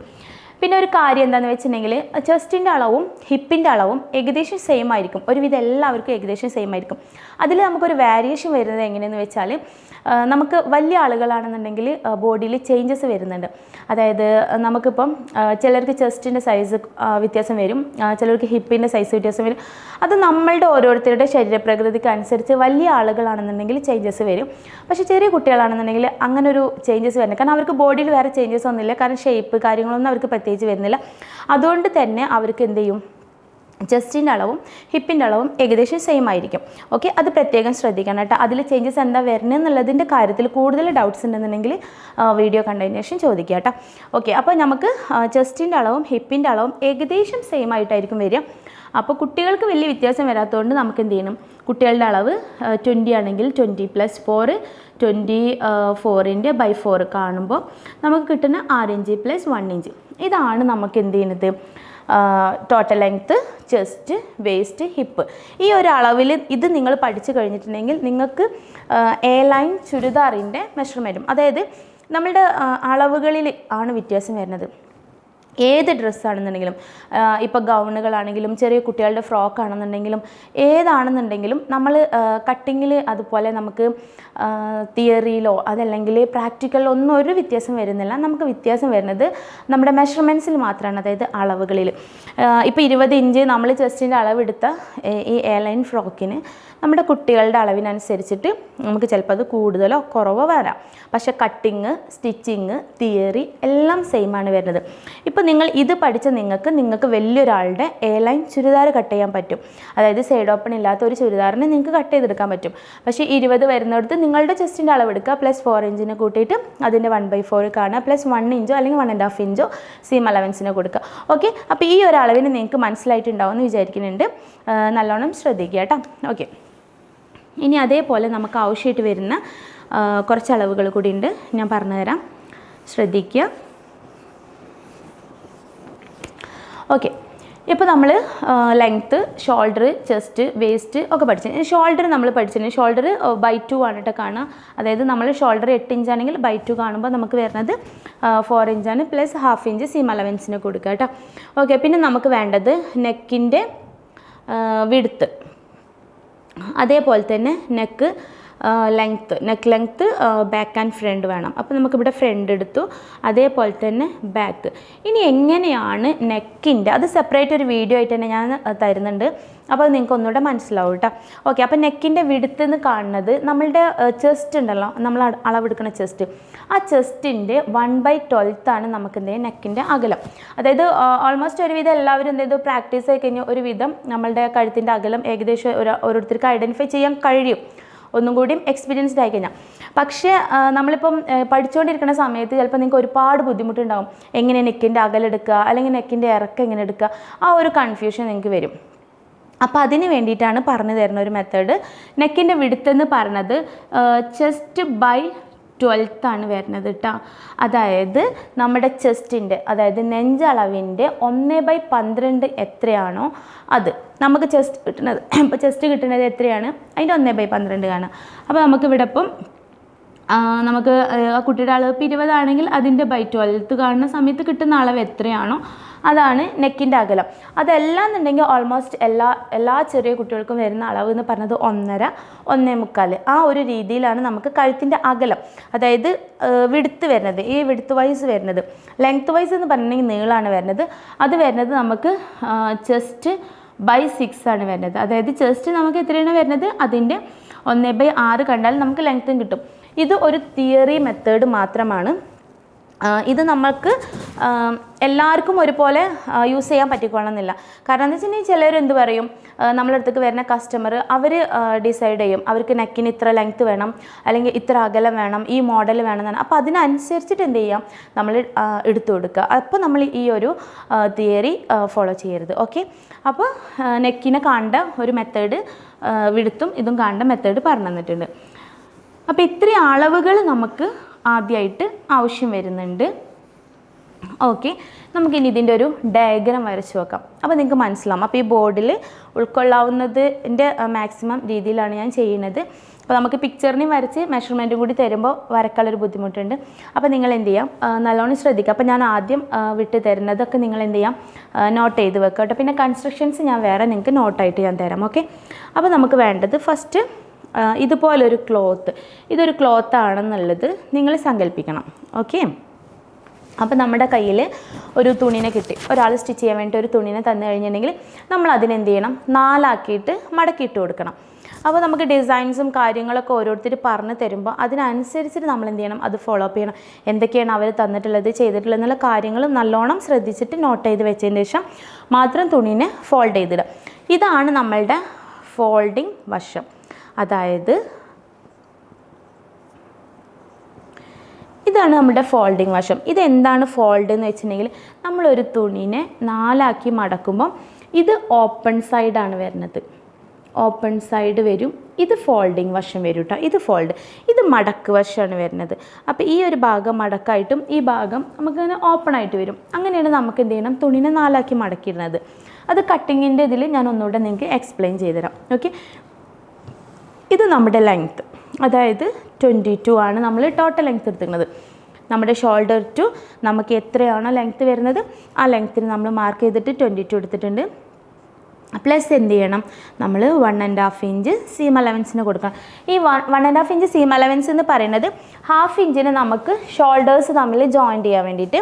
പിന്നെ ഒരു കാര്യം എന്താണെന്ന് വെച്ചിട്ടുണ്ടെങ്കിൽ ചെസ്റ്റിൻ്റെ അളവും ഹിപ്പിൻ്റെ അളവും ഏകദേശം സെയിം ആയിരിക്കും. ഒരുവിധം എല്ലാവർക്കും ഏകദേശം സെയിം ആയിരിക്കും. അതിൽ നമുക്കൊരു വേരിയേഷൻ വരുന്നത് എങ്ങനെയെന്ന് വെച്ചാൽ നമുക്ക് വലിയ ആളുകളാണെന്നുണ്ടെങ്കിൽ ബോഡിയിൽ ചേഞ്ചസ് വരുന്നുണ്ട്. അതായത് നമുക്കിപ്പം ചിലർക്ക് ചെസ്റ്റിൻ്റെ സൈസ് വ്യത്യാസം വരും, ചിലർക്ക് ഹിപ്പിൻ്റെ സൈസ് വ്യത്യാസം വരും. അത് നമ്മളുടെ ഓരോരുത്തരുടെ ശരീരപ്രകൃതിക്ക് അനുസരിച്ച് വലിയ ആളുകളാണെന്നുണ്ടെങ്കിൽ ചേഞ്ചസ് വരും. പക്ഷേ ചെറിയ കുട്ടികളാണെന്നുണ്ടെങ്കിൽ അങ്ങനെ ഒരു ചേഞ്ചസ് വരുന്നില്ല. കാരണം അവർക്ക് ബോഡിയിൽ വേറെ ചേഞ്ചസ് ഒന്നുമില്ല. കാരണം ഷേപ്പ് കാര്യങ്ങളൊന്നും അവർക്ക് പ്രത്യേകിച്ച് വരുന്നില്ല. അതുകൊണ്ട് തന്നെ അവർക്ക് എന്ത് ചെയ്യും, ചെസ്റ്റിൻ്റെ അളവും ഹിപ്പിൻ്റെ അളവും ഏകദേശം സെയിം ആയിരിക്കും. ഓക്കെ, അത് പ്രത്യേകം ശ്രദ്ധിക്കണം കേട്ടോ. അതിൽ ചേഞ്ചസ് എന്താ വരുന്നത് എന്നുള്ളതിൻ്റെ കാര്യത്തിൽ കൂടുതൽ ഡൗട്ട്സ് ഉണ്ടെന്നുണ്ടെങ്കിൽ വീഡിയോ കണ്ടതിന് ശേഷം ചോദിക്കുക കേട്ടോ. ഓക്കെ, അപ്പോൾ നമുക്ക് ചെസ്റ്റിൻ്റെ അളവും ഹിപ്പിൻ്റെ അളവും ഏകദേശം സെയിം ആയിട്ടായിരിക്കും വരിക. അപ്പോൾ കുട്ടികൾക്ക് വലിയ വ്യത്യാസം വരാത്തതുകൊണ്ട് നമുക്ക് എന്ത് ചെയ്യണം, കുട്ടികളുടെ അളവ് 20 ആണെങ്കിൽ 20 പ്ലസ് 4 24ൻ്റെ /4 കാണുമ്പോൾ നമുക്ക് കിട്ടുന്ന 6 ഇഞ്ച് പ്ലസ് 1 ഇഞ്ച്. ഇതാണ് നമുക്ക് എന്ത് ചെയ്യുന്നത്, total length, chest, waste, hip. ഈ ഒരു അളവിൽ ഇത് നിങ്ങൾ പഠിച്ചു കഴിഞ്ഞിട്ടുണ്ടെങ്കിൽ നിങ്ങൾക്ക് എ ലൈൻ ചുരിദാറിൻ്റെ മെഷർമെൻറ്റും, അതായത് നമ്മളുടെ അളവുകളിൽ ആണ് വ്യത്യാസം വരുന്നത്. ഏത് ഡ്രസ്സാണെന്നുണ്ടെങ്കിലും, ഇപ്പോൾ ഗൗണുകളാണെങ്കിലും ചെറിയ കുട്ടികളുടെ ഫ്രോക്ക് ആണെന്നുണ്ടെങ്കിലും ഏതാണെന്നുണ്ടെങ്കിലും നമ്മൾ കട്ടിങ്ങിൽ അതുപോലെ നമുക്ക് തിയറിയിലോ അതല്ലെങ്കിൽ പ്രാക്ടിക്കലിലോ ഒന്നും ഒരു വ്യത്യാസം വരുന്നില്ല. നമുക്ക് വ്യത്യാസം വരുന്നത് നമ്മുടെ മെഷർമെൻറ്റ്സിൽ മാത്രമാണ്, അതായത് അളവുകളിൽ. ഇപ്പോൾ 20 ഇഞ്ച് നമ്മൾ ചെസ്റ്റിൻ്റെ അളവെടുത്ത ഈ എ ലൈൻ ഫ്രോക്കിന് നമ്മുടെ കുട്ടികളുടെ അളവിനനുസരിച്ചിട്ട് നമുക്ക് ചിലപ്പോൾ അത് കൂടുതലോ കുറവോ വരാം. പക്ഷേ കട്ടിങ്, സ്റ്റിച്ചിങ്, തിയറി എല്ലാം സെയിം ആണ് വരുന്നത്. ഇപ്പോൾ നിങ്ങൾ ഇത് പഠിച്ച നിങ്ങൾക്ക് വലിയൊരാളുടെ എ ലൈൻ ചുരിദാർ കട്ട് ചെയ്യാൻ പറ്റും. അതായത് സൈഡ് ഓപ്പൺ ഇല്ലാത്ത ഒരു ചുരിദാറിനെ നിങ്ങൾക്ക് കട്ട് ചെയ്തെടുക്കാൻ പറ്റും. പക്ഷേ 20 വരുന്നിടത്ത് നിങ്ങളുടെ ചെസ്റ്റിൻ്റെ അളവെടുക്കുക, പ്ലസ് 4 ഇഞ്ചിനെ കൂട്ടിയിട്ട് അതിൻ്റെ 1/4 കാണുക, പ്ലസ് 1 ഇഞ്ചോ അല്ലെങ്കിൽ 1.5 ഇഞ്ചോ സീം അലവൻസിന് കൊടുക്കുക. ഓക്കെ, അപ്പോൾ ഈ ഒരു അളവിന് നിങ്ങൾക്ക് മനസ്സിലായിട്ടുണ്ടാവുമെന്ന് വിചാരിക്കുന്നുണ്ട്. നല്ലോണം ശ്രദ്ധിക്കുക കേട്ടോ. ഓക്കെ, ഇനി അതേപോലെ നമുക്ക് ആവശ്യമായിട്ട് വരുന്ന കുറച്ച് അളവുകൾ കൂടി ഉണ്ട്, ഞാൻ പറഞ്ഞുതരാം, ശ്രദ്ധിക്കുക. ഓക്കെ, ഇപ്പോൾ നമ്മൾ ലെങ്ത്ത്, ഷോൾഡർ, ചെസ്റ്റ്, വേസ്റ്റ് ഒക്കെ പഠിച്ചു. ഷോൾഡർ നമ്മൾ പഠിച്ചിട്ടുണ്ട്. ഷോൾഡർ /2 ആണ് കേട്ടോ കാണുക. അതായത് നമ്മൾ ഷോൾഡർ 8 ഇഞ്ചാണെങ്കിൽ /2 കാണുമ്പോൾ നമുക്ക് വരുന്നത് 4 ഇഞ്ചാണ് പ്ലസ് 1/2 ഇഞ്ച് സീം അലവൻസിന് കൊടുക്കുക കേട്ടോ. ഓക്കെ, പിന്നെ നമുക്ക് വേണ്ടത് നെക്കിൻ്റെ വിഡ്ത്ത്, അതേപോലെ തന്നെ neck neck length back and front വേണം. അപ്പോൾ നമുക്കിവിടെ ഫ്രണ്ട് എടുത്തു, അതേപോലെ തന്നെ ബാക്ക്. ഇനി എങ്ങനെയാണ് നെക്കിൻ്റെ, അത് സെപ്പറേറ്റ് ഒരു വീഡിയോ ആയിട്ട് തന്നെ ഞാൻ തരുന്നുണ്ട്, അപ്പോൾ അത് നിങ്ങൾക്ക് ഒന്നുകൂടെ മനസ്സിലാവും കേട്ടോ. ഓക്കെ, അപ്പോൾ നെക്കിൻ്റെ വിടുത്ത് എന്ന് കാണുന്നത് നമ്മളുടെ ചെസ്റ്റ് ഉണ്ടല്ലോ, നമ്മൾ അളവെടുക്കുന്ന ചെസ്റ്റ്, ആ ചെസ്റ്റിൻ്റെ 1/12 ആണ് നമുക്ക് എന്ത് ചെയ്യുക നെക്കിൻ്റെ അകലം. അതായത് ഓൾമോസ്റ്റ് ഒരുവിധം എല്ലാവരും എന്ത് ചെയ്തു പ്രാക്ടീസ് ആയി കഴിഞ്ഞാൽ ഒരുവിധം നമ്മളുടെ കഴുത്തിൻ്റെ അകലം ഏകദേശം ഓരോരുത്തർക്ക് ഐഡൻറ്റിഫൈ ചെയ്യാൻ കഴിയും, ഒന്നും കൂടിയും എക്സ്പീരിയൻസ്ഡ് ആയി കഴിഞ്ഞാൽ. പക്ഷേ നമ്മളിപ്പം പഠിച്ചുകൊണ്ടിരിക്കുന്ന സമയത്ത് ചിലപ്പോൾ നിങ്ങൾക്ക് ഒരുപാട് ബുദ്ധിമുട്ടുണ്ടാകും, എങ്ങനെ നെക്കിൻ്റെ അകലെടുക്കുക അല്ലെങ്കിൽ നെക്കിൻ്റെ ഇറക്കം എങ്ങനെ എടുക്കുക, ആ ഒരു കൺഫ്യൂഷൻ നിങ്ങൾക്ക് വരും. അപ്പോൾ അതിന് വേണ്ടിയിട്ടാണ് പറഞ്ഞു തരുന്ന ഒരു മെത്തേഡ്. നെക്കിൻ്റെ വിടുത്തെന്ന് പറഞ്ഞത് ചെസ്റ്റ് ബൈ 12 ആണ് വരുന്നത് കേട്ടോ. അതായത് നമ്മുടെ ചെസ്റ്റിൻ്റെ, അതായത് നെഞ്ചളവിൻ്റെ 1/12 എത്രയാണോ അത് നമുക്ക് ചെസ്റ്റ് കിട്ടുന്നത്. ഇപ്പോൾ ചെസ്റ്റ് കിട്ടുന്നത് എത്രയാണ്, അതിൻ്റെ 1/12 കാണാം. അപ്പോൾ നമുക്കിവിടെ ഇപ്പം നമുക്ക് ആ കുട്ടിയുടെ അളവ് 20 ആണെങ്കിൽ അതിൻ്റെ /12 കാണുന്ന സമയത്ത് കിട്ടുന്ന അളവ് എത്രയാണോ അതാണ് നെക്കിൻ്റെ അകലം. അതല്ല എന്നുണ്ടെങ്കിൽ ഓൾമോസ്റ്റ് എല്ലാ ചെറിയ കുട്ടികൾക്കും വരുന്ന അളവ് എന്ന് പറഞ്ഞത് 1.5, 1.25 ആ ഒരു രീതിയിലാണ് നമുക്ക് കഴുത്തിൻ്റെ അകലം, അതായത് വിടുത്ത് വരുന്നത്. ഈ വിടുത്ത് വൈസ് വരുന്നത്, ലെങ്ത്ത് വൈസ് എന്ന് പറഞ്ഞിട്ടുണ്ടെങ്കിൽ നീളമാണ് വരുന്നത്. അത് വരുന്നത് നമുക്ക് ചെസ്റ്റ് /6 ആണ് വരുന്നത്. അതായത് ചെസ്റ്റ് നമുക്ക് എത്രയാണ് വരുന്നത്, അതിൻ്റെ 1/6 കണ്ടാൽ നമുക്ക് ലെങ്ത്തും കിട്ടും. ഇത് ഒരു തിയറി മെത്തേഡ് മാത്രമാണ്. ഇത് നമുക്ക് എല്ലാവർക്കും ഒരുപോലെ യൂസ് ചെയ്യാൻ പറ്റിക്കൊള്ളണമെന്നില്ല. കാരണം എന്താ വെച്ചിട്ടുണ്ടെങ്കിൽ ചിലർ എന്ത് പറയും, നമ്മളെ അടുത്തേക്ക് വരുന്ന കസ്റ്റമർ അവർ ഡിസൈഡ് ചെയ്യും അവർക്ക് നെക്കിന് ഇത്ര ലെങ്ത്ത് വേണം അല്ലെങ്കിൽ ഇത്ര അകലം വേണം, ഈ മോഡൽ വേണമെന്നാണ്. അപ്പോൾ അതിനനുസരിച്ചിട്ട് എന്ത് ചെയ്യാം, നമ്മൾ എടുത്തു കൊടുക്കുക. അപ്പോൾ നമ്മൾ ഈ ഒരു തിയറി ഫോളോ ചെയ്യരുത്. ഓക്കെ, അപ്പോൾ നെക്കിനെ കാണേണ്ട ഒരു മെത്തേഡ്, വിടുത്തും ഇതും കാണേണ്ട മെത്തേഡ് പറഞ്ഞു തന്നിട്ടുണ്ട്. അപ്പോൾ ഇത്രയും അളവുകൾ നമുക്ക് ആദ്യമായിട്ട് ആവശ്യം വരുന്നുണ്ട്. ഓക്കെ, നമുക്കിനി ഇതിൻ്റെ ഒരു ഡയഗ്രാം വരച്ച് നോക്കാം. അപ്പോൾ നിങ്ങൾക്ക് മനസ്സിലാവും. അപ്പോൾ ഈ ബോർഡിൽ ഉൾക്കൊള്ളാവുന്നതിൻ്റെ മാക്സിമം രീതിയിലാണ് ഞാൻ ചെയ്യുന്നത്. അപ്പോൾ നമുക്ക് പിക്ചറിനെയും വരച്ച് മെഷർമെൻറ്റും കൂടി തരുമ്പോൾ വരക്കാനുള്ളൊരു ബുദ്ധിമുട്ടുണ്ട്. അപ്പോൾ നിങ്ങൾ എന്ത് ചെയ്യാം, നല്ലോണം ശ്രദ്ധിക്കുക. അപ്പോൾ ഞാൻ ആദ്യം വിട്ട് തരുന്നതൊക്കെ നിങ്ങൾ എന്ത് ചെയ്യാം, നോട്ട് ചെയ്ത് വെക്കുക കേട്ടോ. പിന്നെ കൺസ്ട്രക്ഷൻസ് ഞാൻ വേറെ നിങ്ങൾക്ക് നോട്ടായിട്ട് ഞാൻ തരാം. ഓക്കെ, അപ്പോൾ നമുക്ക് വേണ്ടത് ഫസ്റ്റ് ഇതുപോലൊരു ക്ലോത്ത്, ഇതൊരു ക്ലോത്ത് ആണെന്നുള്ളത് നിങ്ങൾ സങ്കല്പിക്കണം. ഓക്കെ, അപ്പോൾ നമ്മുടെ കയ്യിൽ ഒരു തുണിനെ കിട്ടി, ഒരാൾ സ്റ്റിച്ച് ചെയ്യാൻ വേണ്ടി ഒരു തുണിനെ തന്നു കഴിഞ്ഞിട്ടുണ്ടെങ്കിൽ നമ്മൾ അതിനെന്ത് ചെയ്യണം, 4 ആക്കിയിട്ട് മടക്കിയിട്ട് കൊടുക്കണം. അപ്പോൾ നമുക്ക് ഡിസൈൻസും കാര്യങ്ങളൊക്കെ ഓരോരുത്തർ പറഞ്ഞു തരുമ്പോൾ അതിനനുസരിച്ചിട്ട് നമ്മൾ എന്ത് ചെയ്യണം, അത് ഫോളോ അപ്പ് ചെയ്യണം. എന്തൊക്കെയാണ് അവർ തന്നിട്ടുള്ളത് ചെയ്തിട്ടുള്ളത് എന്നുള്ള കാര്യങ്ങൾ നല്ലോണം ശ്രദ്ധിച്ചിട്ട് നോട്ട് ചെയ്ത് വെച്ചതിന് ശേഷം മാത്രം തുണീനെ ഫോൾഡ് ചെയ്തിടുക. ഇതാണ് നമ്മളുടെ ഫോൾഡിങ് വശം. അതായത് ഇതാണ് നമ്മുടെ ഫോൾഡിങ് വശം. ഇതെന്താണ് ഫോൾഡ് എന്ന് വെച്ചിട്ടുണ്ടെങ്കിൽ നമ്മളൊരു തുണീനെ 4 ആക്കി മടക്കുമ്പം ഇത് ഓപ്പൺ സൈഡാണ് വരുന്നത്, ഓപ്പൺ സൈഡ് വരും. ഇത് ഫോൾഡിങ് വശം വരും കേട്ടോ, ഇത് ഫോൾഡ്, ഇത് മടക്ക് വശമാണ് വരുന്നത്. അപ്പോൾ ഈ ഒരു ഭാഗം മടക്കായിട്ടും ഈ ഭാഗം നമുക്കിങ്ങനെ ഓപ്പൺ ആയിട്ട് വരും. അങ്ങനെയാണ് നമുക്ക് എന്ത് ചെയ്യണം, തുണീനെ 4 ആക്കി മടക്കിയിരുന്നത്. അത് കട്ടിങ്ങിൻ്റെ ഇതിൽ ഞാൻ ഒന്നുകൂടെ നിങ്ങൾക്ക് എക്സ്പ്ലെയിൻ ചെയ്തുതരാം. ഓക്കെ, ഇത് നമ്മുടെ ലെങ്ത്ത്, അതായത് 22 ആണ് നമ്മൾ ടോട്ടൽ ലെങ്ത്ത് എടുത്തിരുന്നത്. നമ്മുടെ ഷോൾഡർ ടു നമുക്ക് എത്രയാണോ ലെങ്ത്ത് വരുന്നത് ആ ലെങ്ത്തിന് നമ്മൾ മാർക്ക് ചെയ്തിട്ട് 22 എടുത്തിട്ടുണ്ട്. പ്ലസ് എന്ത് ചെയ്യണം, നമ്മൾ 1.5 ഇഞ്ച് സീം അലവൻസിന് കൊടുക്കണം. ഈ 1.5 ഇഞ്ച് സീം അലവൻസ് എന്ന് പറയുന്നത് 1/2 ഇഞ്ചിന് നമുക്ക് ഷോൾഡേഴ്സ് തമ്മിൽ ജോയിൻറ്റ് ചെയ്യാൻ വേണ്ടിയിട്ട്,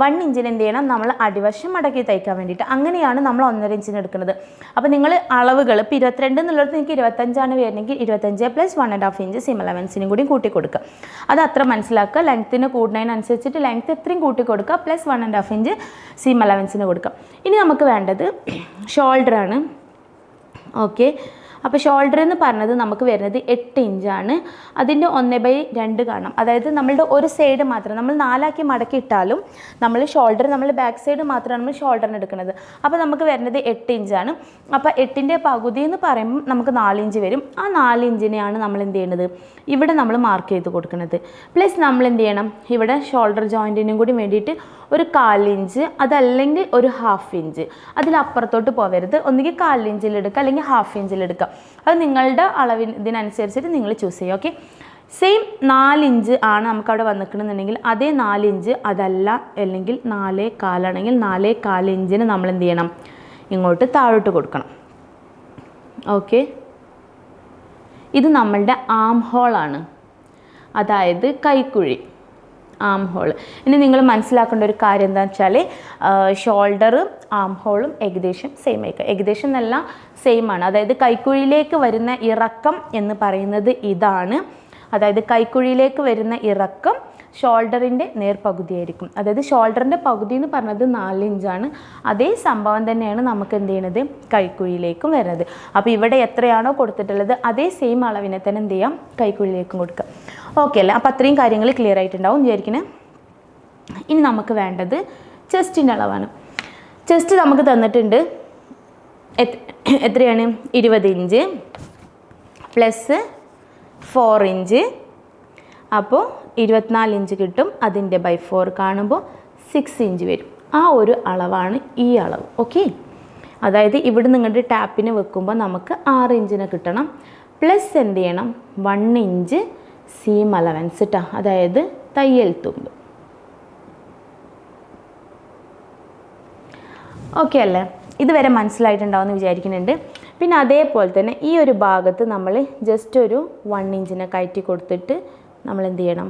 1 ഇഞ്ചിന് എന്ത് ചെയ്യണം, നമ്മൾ അടിവശം മടക്കി തയ്ക്കാൻ വേണ്ടിയിട്ട്. അങ്ങനെയാണ് നമ്മൾ 1.5 ഇഞ്ചിന് എടുക്കുന്നത്. അപ്പോൾ നിങ്ങൾ അളവുകൾ ഇപ്പോൾ 22 എന്നുള്ളത് നിങ്ങൾക്ക് 25 വരുന്നെങ്കിൽ 25 + 1.5 ഇഞ്ച് സീം അലവൻസിനും കൂടി കൂട്ടി കൊടുക്കുക. അത് അത്ര മനസ്സിലാക്കുക. ലെങ്ത്തിന് കൂടുന്നതിനനുസരിച്ചിട്ട് ലെങ്ത്ത് എത്രയും കൂട്ടി കൊടുക്കുക, പ്ലസ് 1.5 ഇഞ്ച് സീം അലവൻസിന് കൊടുക്കുക. ഇനി നമുക്ക് വേണ്ടത് ഷോൾഡറാണ്. ഓക്കെ, അപ്പോൾ ഷോൾഡർ എന്ന് പറഞ്ഞത് നമുക്ക് വരുന്നത് 8 ഇഞ്ചാണ്. അതിൻ്റെ 1/2 കാണാം. അതായത് നമ്മളുടെ ഒരു സൈഡ് മാത്രം നമ്മൾ 4 ആക്കി മടക്കി ഇട്ടാലും നമ്മൾ ഷോൾഡർ, നമ്മൾ ബാക്ക് സൈഡ് മാത്രമാണ് നമ്മൾ ഷോൾഡറിന് എടുക്കുന്നത്. അപ്പോൾ നമുക്ക് വരുന്നത് 8 ഇഞ്ചാണ്. അപ്പോൾ 8ൻ്റെ പകുതി എന്ന് പറയുമ്പോൾ നമുക്ക് 4 ഇഞ്ച് വരും. ആ 4 ഇഞ്ചിനെയാണ് നമ്മൾ എന്ത് ചെയ്യുന്നത്, ഇവിടെ നമ്മൾ മാർക്ക് ചെയ്ത് കൊടുക്കുന്നത്. പ്ലസ് നമ്മൾ എന്ത് ചെയ്യണം, ഇവിടെ ഷോൾഡർ ജോയിൻറ്റിനും കൂടി വേണ്ടിയിട്ട് ഒരു 1/4 ഇഞ്ച്, അതല്ലെങ്കിൽ ഒരു 1/2 ഇഞ്ച്, അതിലപ്പുറത്തോട്ട് പോകരുത്. ഒന്നുകിൽ 1/4 ഇഞ്ചിലെടുക്കുക അല്ലെങ്കിൽ 1/2 ഇഞ്ചിലെടുക്കുക. അത് നിങ്ങളുടെ അളവിന് ഇതിനനുസരിച്ചിട്ട് നിങ്ങൾ ചൂസ് ചെയ്യുക. ഓക്കെ, സെയിം 4 ഇഞ്ച് ആണ് നമുക്കവിടെ വന്നിട്ടുണ്ടെന്നുണ്ടെങ്കിൽ അതേ 4 ഇഞ്ച്, അതല്ല അല്ലെങ്കിൽ 4.25 ആണെങ്കിൽ 4.25 ഇഞ്ചിന് നമ്മൾ എന്ത് ചെയ്യണം, ഇങ്ങോട്ട് താഴോട്ട് കൊടുക്കണം. ഓക്കെ, ഇത് നമ്മളുടെ ആം ഹോളാണ്, അതായത് കൈക്കുഴി, ആം ഹോൾ. ഇനി നിങ്ങൾ മനസ്സിലാക്കേണ്ട ഒരു കാര്യം എന്താണെന്ന് വെച്ചാൽ ഷോൾഡർ ആം ഹോളും ഏകദേശം സെയിം ആയിരിക്കും. ഏകദേശം എന്നല്ല, സെയിം ആണ്. അതായത് കൈക്കുഴിയിലേക്ക് വരുന്ന ഇറക്കം എന്ന് പറയുന്നത് ഇതാണ്. അതായത് കൈക്കുഴിയിലേക്ക് വരുന്ന ഇറക്കം ഷോൾഡറിൻ്റെ നേർപകുതിയായിരിക്കും. അതായത് ഷോൾഡറിൻ്റെ പകുതി എന്ന് പറഞ്ഞത് 4 ഇഞ്ചാണ്. അതേ സംഭവം തന്നെയാണ് നമുക്ക് എന്ത് ചെയ്യണത്, കൈക്കുഴിയിലേക്കും വരുന്നത്. അപ്പോൾ ഇവിടെ എത്രയാണോ കൊടുത്തിട്ടുള്ളത് അതേ സെയിം അളവിനെ തന്നെ എന്ത് ചെയ്യാം, കൈക്കുഴിയിലേക്കും കൊടുക്കുക. ഓക്കെ അല്ലേ? അപ്പോൾ അത്രയും കാര്യങ്ങൾ ക്ലിയർ ആയിട്ടുണ്ടാവും വിചാരിക്കുന്നത്. ഇനി നമുക്ക് വേണ്ടത് ചെസ്റ്റിൻ്റെ അളവാണ്. ചെസ്റ്റ് നമുക്ക് തന്നിട്ടുണ്ട് എത്രയാണ്, 20 ഇഞ്ച് പ്ലസ് 4 ഇഞ്ച്, അപ്പോൾ 24 ഇഞ്ച് കിട്ടും. അതിൻ്റെ ബൈ 4 കാണുമ്പോൾ 6 ഇഞ്ച് വരും. ആ ഒരു അളവാണ് ഈ അളവ്. ഓക്കെ, അതായത് ഇവിടെ നിങ്ങളുടെ ടാപ്പിന് വെക്കുമ്പോൾ നമുക്ക് 6 ഇഞ്ചിന് കിട്ടണം. പ്ലസ് എന്ത് ചെയ്യണം, 1 ഇഞ്ച് സീം അലവൻസ് കേട്ടോ, അതായത് തയ്യൽ തുമ്പ്. ഓക്കെ അല്ലേ? ഇതുവരെ മനസ്സിലായിട്ടുണ്ടാവുമെന്ന് വിചാരിക്കുന്നുണ്ട്. പിന്നെ അതേപോലെ തന്നെ ഈ ഒരു ഭാഗത്ത് നമ്മൾ ജസ്റ്റ് ഒരു 1 ഇഞ്ചിനെ കയറ്റി കൊടുത്തിട്ട് നമ്മൾ എന്ത് ചെയ്യണം,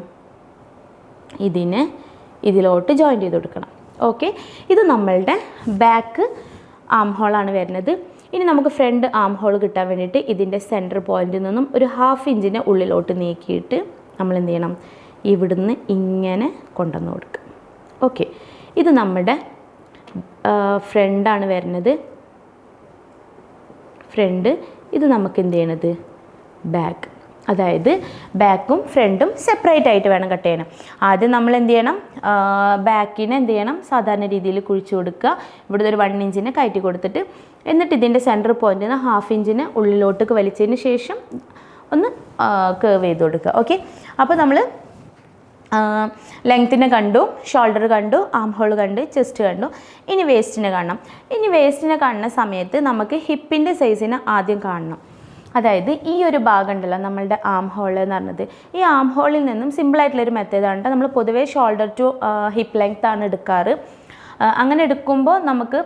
ഇതിലോട്ട് ജോയിൻ്റ് ചെയ്ത് കൊടുക്കണം. ഓക്കെ, ഇത് നമ്മളുടെ ബാക്ക് ആം ഹോളാണ് വരുന്നത്. ഇനി നമുക്ക് ഫ്രണ്ട് ആം ഹോൾ കിട്ടാൻ വേണ്ടിയിട്ട് ഇതിൻ്റെ സെൻറ്റർ പോയിൻറ്റിൽ നിന്നും ഒരു 1/2 ഇഞ്ചിനെ ഉള്ളിലോട്ട് നീക്കിയിട്ട് നമ്മൾ എന്ത് ചെയ്യണം, ഇവിടുന്ന് ഇങ്ങനെ കൊണ്ടുവന്ന് കൊടുക്കുക. ഓക്കെ, ഇത് നമ്മുടെ ഫ്രണ്ടാണ് വരുന്നത്, ഫ്രണ്ട്. ഇത് നമുക്ക് എന്ത് ചെയ്യണത്, ബാക്ക്. അതായത് ബാക്കും ഫ്രണ്ടും സെപ്പറേറ്റ് ആയിട്ട് വേണം കട്ട് ചെയ്യണം. ആദ്യം നമ്മൾ എന്ത് ചെയ്യണം, ബാക്കിനെ എന്ത് ചെയ്യണം, സാധാരണ രീതിയിൽ കുഴിച്ച് കൊടുക്കുക. ഇവിടുത്തെ ഒരു 1 ഇഞ്ചിനെ കയറ്റി കൊടുത്തിട്ട് എന്നിട്ട് ഇതിൻ്റെ സെൻറ്റർ പോയിൻറ്റിൽ നിന്ന് 1/2 ഇഞ്ചിനെ ഉള്ളിലോട്ടേക്ക് വലിച്ചതിന് ശേഷം ഒന്ന് കേർവ് ചെയ്ത് കൊടുക്കുക. ഓക്കെ, അപ്പോൾ നമ്മൾ ലെങ്ത്തിനെ കണ്ടു, ഷോൾഡർ കണ്ടു, ആം ഹോൾ കണ്ടു, ചെസ്റ്റ് കണ്ടു. ഇനി വേസ്റ്റിനെ കാണണം. ഇനി വേസ്റ്റിനെ കാണുന്ന സമയത്ത് നമുക്ക് ഹിപ്പിൻ്റെ സൈസിനെ ആദ്യം കാണണം. അതായത് ഈ ഒരു ഭാഗം ഉണ്ടല്ലോ നമ്മളുടെ ആം ഹോൾ എന്ന് പറഞ്ഞത്, ഈ ആം ഹോളിൽ നിന്നും സിമ്പിളായിട്ടുള്ളൊരു മെത്തേഡാണ്. നമ്മൾ പൊതുവേ ഷോൾഡർ ടു ഹിപ്പ് ലെങ്ത് ആണ് എടുക്കാറ്. അങ്ങനെ എടുക്കുമ്പോൾ നമുക്ക്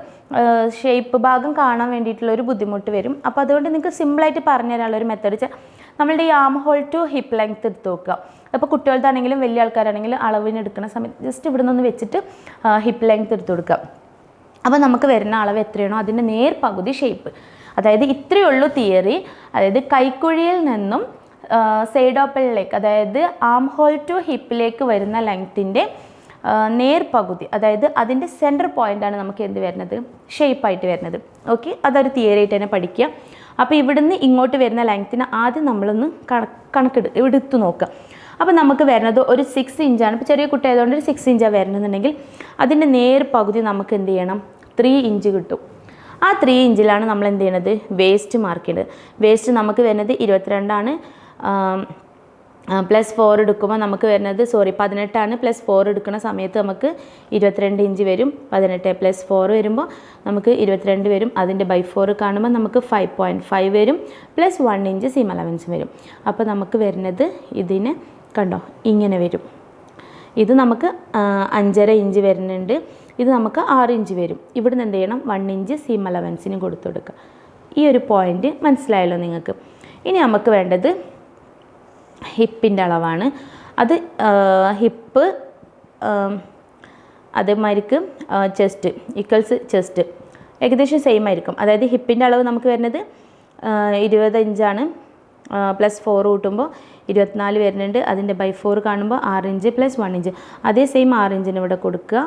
ഷേപ്പ് ഭാഗം കാണാൻ വേണ്ടിയിട്ടുള്ളൊരു ബുദ്ധിമുട്ട് വരും. അപ്പോൾ അതുകൊണ്ട് നിങ്ങൾക്ക് സിമ്പിളായിട്ട് പറഞ്ഞു തരാനുള്ളൊരു മെത്തേഡ് വെച്ചാൽ നമ്മളുടെ ഈ armhole to hip length എടുത്ത് നോക്കുക. അപ്പോൾ കുട്ടികൾക്കാണെങ്കിലും വലിയ ആൾക്കാരാണെങ്കിലും അളവിന് എടുക്കുന്ന സമയത്ത് ജസ്റ്റ് ഇവിടെ നിന്ന് വെച്ചിട്ട് ഹിപ്പ് ലെങ്ത് എടുത്ത് കൊടുക്കുക. അപ്പോൾ നമുക്ക് വരുന്ന അളവ് എത്രയാണോ അതിൻ്റെ നേർ പകുതി ഷേപ്പ്. അതായത് ഇത്രയേ ഉള്ളൂ തിയറി. അതായത് കൈക്കുഴിയിൽ നിന്നും സൈഡ് ഓപ്പണിലേക്ക്, അതായത് ആം ഹോൾ ടു ഹിപ്പിലേക്ക് വരുന്ന ലെങ്ത്തിൻ്റെ നേർ പകുതി, അതായത് അതിൻ്റെ സെൻറ്റർ പോയിൻ്റാണ് നമുക്ക് എന്ത് വരുന്നത്, ഷേപ്പായിട്ട് വരുന്നത്. ഓക്കെ, അതൊരു തിയറി ആയിട്ട് തന്നെ പഠിക്കുക. അപ്പോൾ ഇവിടുന്ന് ഇങ്ങോട്ട് വരുന്ന ലെങ്ത്തിന് ആദ്യം നമ്മളൊന്ന് എടുത്ത് നോക്കുക. അപ്പോൾ നമുക്ക് വരുന്നത് ഒരു 6 ഇഞ്ചാണ്. ഇപ്പോൾ ചെറിയ കുട്ടി ആയതുകൊണ്ട് ഒരു 6 ഇഞ്ചാണ് വരുന്നതെന്നുണ്ടെങ്കിൽ അതിൻ്റെ നേർ പകുതി നമുക്ക് എന്ത് ചെയ്യണം, 3 ഇഞ്ച് കിട്ടും. ആ 3 ഇഞ്ചിലാണ് നമ്മൾ എന്ത് ചെയ്യണത്, വേസ്റ്റ് മാർക്ക് ചെയ്യേണ്ടത്. വേസ്റ്റ് നമുക്ക് വരുന്നത് 22ആണ്. +4 എടുക്കുമ്പോൾ നമുക്ക് വരുന്നത് 18ആണ്. +4 എടുക്കുന്ന സമയത്ത് നമുക്ക് 22 ഇഞ്ച് വരും. 18 +4 വരുമ്പോൾ നമുക്ക് 22 വരും. അതിൻ്റെ ബൈ 4 കാണുമ്പോൾ നമുക്ക് 5.5 വരും. +1 ഇഞ്ച് സീം അലവൻസ് വരും. അപ്പോൾ നമുക്ക് വരുന്നത് ഇതിന് കണ്ടോ ഇങ്ങനെ വരും. ഇത് നമുക്ക് 5.5 ഇഞ്ച് വരുന്നുണ്ട്. ഇത് നമുക്ക് 6 ഇഞ്ച് വരും. ഇവിടുന്ന് എന്ത് ചെയ്യണം, 1 ഇഞ്ച് സീം അലവൻസിന് കൊടുത്തു കൊടുക്കുക. ഈ ഒരു പോയിൻ്റ് മനസ്സിലായല്ലോ നിങ്ങൾക്ക്. ഇനി നമുക്ക് വേണ്ടത് ഹിപ്പിൻ്റെ അളവാണ്. അത് ഹിപ്പ് അതേമാതിരിക്ക് ചെസ്റ്റ് ഈക്വൽസ് ചെസ്റ്റ് ഏകദേശം സെയിം ആയിരിക്കും. അതായത് ഹിപ്പിൻ്റെ അളവ് നമുക്ക് വരുന്നത് 20 ഇഞ്ചാണ്. +4 കൂട്ടുമ്പോൾ 24 വരുന്നുണ്ട്. അതിൻ്റെ ബൈ 4 കാണുമ്പോൾ 6 ഇഞ്ച് +1 ഇഞ്ച്. അതേ സെയിം 6 ഇഞ്ചിന് ഇവിടെ കൊടുക്കുക.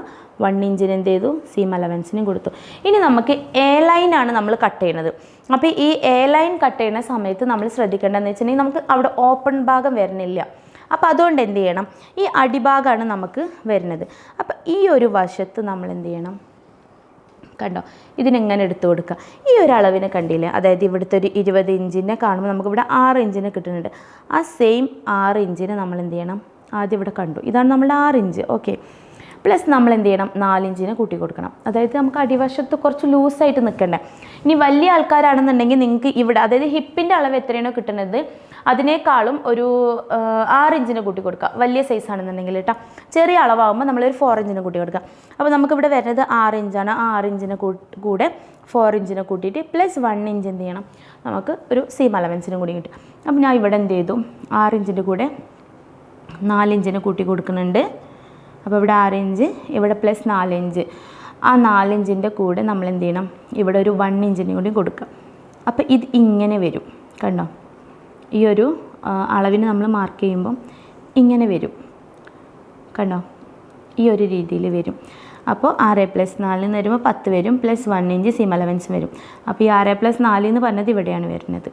1 ഇഞ്ചിന് എന്ത് ചെയ്തു, സീം അലവൻസിനും കൊടുത്തു. ഇനി നമുക്ക് എ ലൈനാണ് നമ്മൾ കട്ട് ചെയ്യുന്നത്. അപ്പോൾ ഈ എ ലൈൻ കട്ട് ചെയ്യുന്ന സമയത്ത് നമ്മൾ ശ്രദ്ധിക്കേണ്ടതെന്ന് വെച്ചിട്ടുണ്ടെങ്കിൽ നമുക്ക് അവിടെ ഓപ്പൺ ഭാഗം വരുന്നില്ല. അപ്പോൾ അതുകൊണ്ട് എന്ത് ചെയ്യണം, ഈ അടിഭാഗമാണ് നമുക്ക് വരുന്നത്. അപ്പോൾ ഈ ഒരു വശത്ത് നമ്മൾ എന്ത് ചെയ്യണം, കണ്ടോ ഇതിനെങ്ങനെ എടുത്തു കൊടുക്കുക. ഈ ഒരു അളവിനെ കണ്ടില്ലേ, അതായത് ഇവിടുത്തെ ഒരു 20 ഇഞ്ചിനെ കാണുമ്പോൾ നമുക്കിവിടെ 6 ഇഞ്ചിന് കിട്ടുന്നുണ്ട്. ആ സെയിം 6 ഇഞ്ചിനെ നമ്മൾ എന്ത് ചെയ്യണം, ആദ്യം ഇവിടെ കണ്ടു, ഇതാണ് നമ്മുടെ 6 ഇഞ്ച്. ഓക്കെ, പ്ലസ് നമ്മൾ എന്ത് ചെയ്യണം, 4 ഇഞ്ചിനെ കൂട്ടി കൊടുക്കണം. അതായത് നമുക്ക് അടിവശത്ത് കുറച്ച് ലൂസായിട്ട് നിൽക്കണ്ടേ. ഇനി വലിയ ആൾക്കാരാണെന്നുണ്ടെങ്കിൽ നിങ്ങൾക്ക് ഇവിടെ, അതായത് ഹിപ്പിൻ്റെ അളവ് എത്രയാണോ കിട്ടുന്നത് അതിനേക്കാളും ഒരു 6 ഇഞ്ചിന് കൂട്ടി കൊടുക്കുക. വലിയ സൈസ് ആണെന്നുണ്ടെങ്കിൽ കേട്ടോ. ചെറിയ അളവാകുമ്പോൾ നമ്മളൊരു 4 ഇഞ്ചിന് കൂട്ടി കൊടുക്കുക. അപ്പോൾ നമുക്കിവിടെ വരുന്നത് 6 ഇഞ്ചാണ്. ആ 6 ഇഞ്ചിന് കൂടെ 4 ഇഞ്ചിനെ കൂട്ടിയിട്ട് പ്ലസ് 1 ഇഞ്ച് എന്ത് ചെയ്യണം, നമുക്ക് ഒരു സീം അലവൻസിനും കൂടി കിട്ടും. അപ്പോൾ ഞാൻ ഇവിടെ എന്ത് ചെയ്തു, 6 ഇഞ്ചിൻ്റെ കൂടെ 4 ഇഞ്ചിന് കൂട്ടി കൊടുക്കുന്നുണ്ട്. അപ്പോൾ ഇവിടെ 6 ഇഞ്ച്, ഇവിടെ പ്ലസ് 4 ഇഞ്ച്. ആ 4 ഇഞ്ചിൻ്റെ കൂടെ നമ്മൾ എന്ത് ചെയ്യണം, ഇവിടെ ഒരു 1 ഇഞ്ചിനും കൂടി കൊടുക്കുക. അപ്പോൾ ഇത് ഇങ്ങനെ വരും, കണ്ടോ? ഈ ഒരു അളവിന് നമ്മൾ മാർക്ക് ചെയ്യുമ്പം ഇങ്ങനെ വരും, കണ്ടോ? ഈ ഒരു രീതിയിൽ വരും. അപ്പോൾ 6 + 4 എന്ന് വരുമ്പോൾ 10 വരും, പ്ലസ് 1 ഇഞ്ച് സീം അലവൻസ് വരും. അപ്പോൾ ഈ 6 + 4 എന്ന് പറഞ്ഞത് ഇവിടെയാണ് വരുന്നത്.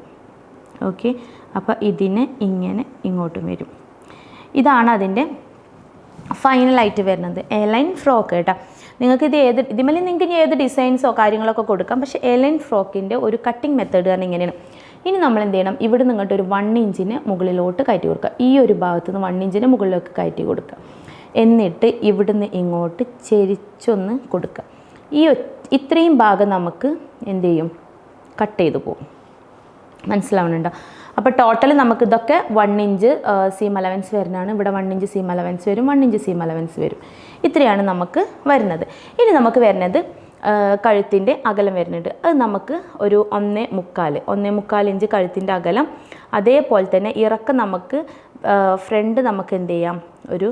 ഓക്കെ, അപ്പോൾ ഇതിന് ഇങ്ങനെ ഇങ്ങോട്ടും വരും. ഇതാണ് അതിൻ്റെ ഫൈനലായിട്ട് വരുന്നത് എ ലൈൻ ഫ്രോക്ക് കേട്ടോ. നിങ്ങൾക്ക് ഇതിമേൽ നിങ്ങൾക്ക് ഏത് ഡിസൈൻസോ കാര്യങ്ങളൊക്കെ കൊടുക്കാം. പക്ഷേ എ ലൈൻ ഫ്രോക്കിൻ്റെ ഒരു കട്ടിങ് മെത്തേഡ് കാരണം ഇങ്ങനെയാണ്. ഇനി നമ്മൾ എന്ത് ചെയ്യണം, ഇവിടെ നിന്നിട്ട് ഒരു 1 ഇഞ്ചിന് മുകളിലോട്ട് കയറ്റി കൊടുക്കുക. ഈ ഒരു ഭാഗത്ത് നിന്ന് 1 ഇഞ്ചിന് മുകളിലേക്ക് കയറ്റി കൊടുക്കുക. എന്നിട്ട് ഇവിടുന്ന് ഇങ്ങോട്ട് ചെരിച്ചൊന്ന് കൊടുക്കുക. ഇത്രയും ഭാഗം നമുക്ക് എന്ത് ചെയ്യും, കട്ട് ചെയ്ത് പോകും. മനസ്സിലാവുന്നുണ്ടോ? അപ്പോൾ ടോട്ടൽ നമുക്ക് ഇതൊക്കെ 1 ഇഞ്ച് സീം അലവൻസ് വരുന്നതാണ്. ഇവിടെ 1 ഇഞ്ച് സീം അലവൻസ് വരും, 1 ഇഞ്ച് സീം അലവൻസ് വരും. ഇത്രയാണ് നമുക്ക് വരുന്നത്. ഇനി നമുക്ക് വരുന്നത് കഴുത്തിൻ്റെ അകലം വരുന്നുണ്ട്. അത് നമുക്ക് ഒരു 1.25 ഇഞ്ച് കഴുത്തിൻ്റെ അകലം. അതേപോലെ തന്നെ ഇറക്കം നമുക്ക് ഫ്രണ്ട് നമുക്ക് എന്ത് ചെയ്യാം, ഒരു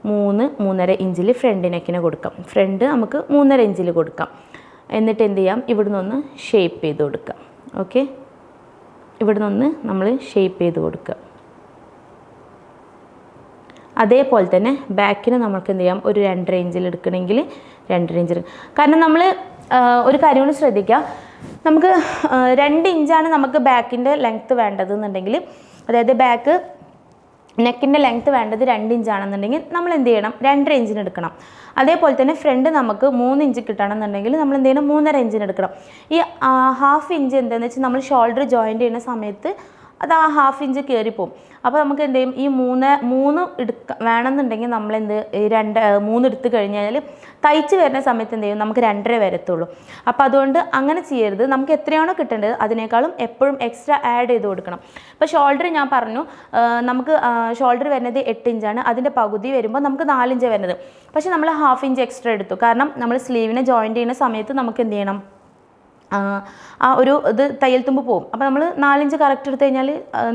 3-3.5 ഇഞ്ചിൽ ഫ്രണ്ട് നെക്കിന് കൊടുക്കാം. ഫ്രണ്ട് നമുക്ക് 3.5 ഇഞ്ചിൽ കൊടുക്കാം. എന്നിട്ട് എന്ത് ചെയ്യാം, ഇവിടുന്ന് ഒന്ന് ഷേപ്പ് ചെയ്ത് കൊടുക്കാം. ഓക്കെ, ഇവിടുന്ന് ഒന്ന് നമ്മൾ ഷേപ്പ് ചെയ്ത് കൊടുക്കുക. അതേപോലെ തന്നെ ബാക്കിന് നമുക്ക് എന്ത് ചെയ്യാം, ഒരു 2.5 ഇഞ്ചിൽ എടുക്കണമെങ്കിൽ 2.5 ഇഞ്ചിൽ. കാരണം നമ്മൾ ഒരു കാര്യം കൂടി ശ്രദ്ധിക്കുക, നമുക്ക് 2 ഇഞ്ചാണ് നമുക്ക് ബാക്കിൻ്റെ ലെങ്ത്ത് വേണ്ടതെന്നുണ്ടെങ്കിൽ, അതായത് ബാക്ക് നെക്കിൻ്റെ ലെങ്ത്ത് വേണ്ടത് 2 ഇഞ്ചാണെന്നുണ്ടെങ്കിൽ നമ്മൾ എന്ത് ചെയ്യണം, 2.5 ഇഞ്ചിന് എടുക്കണം. അതേപോലെ തന്നെ ഫ്രണ്ട് നമുക്ക് 3 ഇഞ്ച് കിട്ടണമെന്നുണ്ടെങ്കിൽ നമ്മൾ എന്ത് ചെയ്യണം, 3.5 ഇഞ്ചിന് എടുക്കണം. ഈ 1/2 ഇഞ്ച് എന്താണെന്ന് വെച്ചാൽ നമ്മൾ ഷോൾഡർ ജോയിൻ്റ് ചെയ്യുന്ന സമയത്ത് അത് ആ 1/2 ഇഞ്ച് കയറിപ്പോവും. അപ്പോൾ നമുക്ക് എന്ത് ചെയ്യും, ഈ 3 വേണമെന്നുണ്ടെങ്കിൽ നമ്മൾ 3 എടുത്ത് കഴിഞ്ഞാൽ തയ്ച്ച് വരുന്ന സമയത്ത് എന്ത് ചെയ്യും, നമുക്ക് 2.5 വരത്തുള്ളൂ. അപ്പോൾ അതുകൊണ്ട് അങ്ങനെ ചെയ്യരുത്. നമുക്ക് എത്രയാണോ കിട്ടേണ്ടത് അതിനേക്കാളും എപ്പോഴും എക്സ്ട്രാ ആഡ് ചെയ്ത് കൊടുക്കണം. ഇപ്പോൾ ഷോൾഡർ ഞാൻ പറഞ്ഞു, നമുക്ക് ഷോൾഡർ വരുന്നത് 8 ഇഞ്ചാണ്. അതിൻ്റെ പകുതി വരുമ്പോൾ നമുക്ക് 4 ഇഞ്ച് വരുന്നത്. പക്ഷേ നമ്മൾ 1/2 ഇഞ്ച് എക്സ്ട്രാ എടുത്തു. കാരണം നമ്മൾ സ്ലീവിനെ ജോയിൻ്റ് ചെയ്യുന്ന സമയത്ത് നമുക്ക് എന്ത് ചെയ്യണം, ആ ഒരു ഇത് തയ്യൽ തുമ്പ് പോകും. അപ്പോൾ നമ്മൾ 4 ഇഞ്ച് കറക്റ്റ് എടുത്തു കഴിഞ്ഞാൽ